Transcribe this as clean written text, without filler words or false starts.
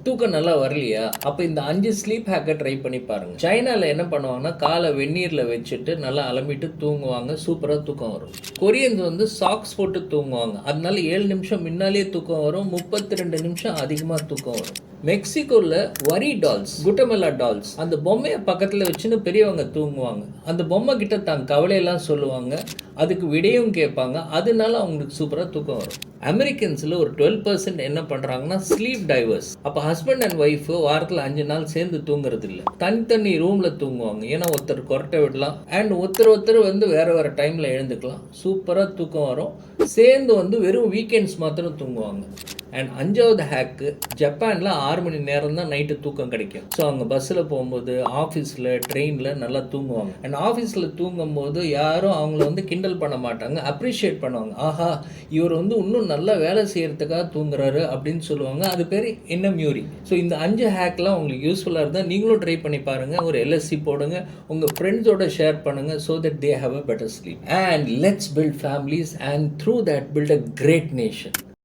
தூக்கம் நல்லா வரலையா? அப்போ இந்த 5 ஸ்லீப் ஹேக்கை ட்ரை பண்ணி பாருங்க. சைனால என்ன பண்ணுவாங்கன்னா, காலை வெந்நீர்ல வச்சுட்டு நல்லா அலம்பிட்டு தூங்குவாங்க. சூப்பரா தூக்கம் வரும். கொரியன்ஸ் வந்து சாக்ஸ் போட்டு தூங்குவாங்க. அதனால 7 நிமிஷம் முன்னாலேயே தூக்கம் வரும். 32 நிமிஷம் அதிகமா தூக்கம் வரும். மெக்சிகோல வரி டால்ஸ், குட்டமெல்லா டால்ஸ், அந்த பொம்மையை பக்கத்துல வச்சுன்னு பெரியவங்க தூங்குவாங்க. அந்த பொம்மை கிட்ட தான் கவலையெல்லாம் சொல்லுவாங்க. அதுக்கு விடையும் கேட்பாங்க. அதனால அவங்களுக்கு சூப்பரா தூக்கம் வரும். அமெரிக்கன்ஸில் ஒரு 12% என்ன பண்ணுறாங்கன்னா ஸ்லீப் டைவர்ஸ். அப்போ ஹஸ்பண்ட் அண்ட் ஒய்ஃப் வாரத்தில் 5 நாள் சேர்ந்து தூங்குறது இல்லை, தனித்தனி ரூமில் தூங்குவாங்க. ஏன்னா ஒருத்தர் கொரட்டை விடலாம் அண்ட் ஒருத்தர் வந்து வேறு வேறு டைமில் எழுந்துக்கலாம். சூப்பராக தூக்கம் வரும். சேர்ந்து வந்து வெறும் வீக்கெண்ட்ஸ் மாத்திரம் தூங்குவாங்க. அண்ட் 5வது ஹேக்கு, ஜப்பானில் 6 மணி நேரம் தான் நைட்டு தூக்கம் கிடைக்கும். ஸோ அவங்க பஸ்ஸில் போகும்போது, ஆஃபீஸில், ட்ரெயினில் நல்லா தூங்குவாங்க. அண்ட் ஆஃபீஸில் தூங்கும்போது யாரும் அவங்கள வந்து கிண்டல் பண்ண மாட்டாங்க, அப்ரிஷியேட் பண்ணுவாங்க. ஆஹா, இவர் வந்து இன்னும் நல்லா வேலை செய்கிறதுக்காக தூங்குறாரு அப்படின்னு சொல்லுவாங்க. அது பேர் இன்னமியூரி. ஸோ இந்த 5 ஹேக்லாம் உங்களுக்கு யூஸ்ஃபுல்லாக இருந்தால் நீங்களும் ட்ரை பண்ணி பாருங்கள். ஒரு LSC போடுங்க, உங்கள் ஃப்ரெண்ட்ஸோட ஷேர் பண்ணுங்கள். So that they have a better sleep. And let's build families and through that build a great nation.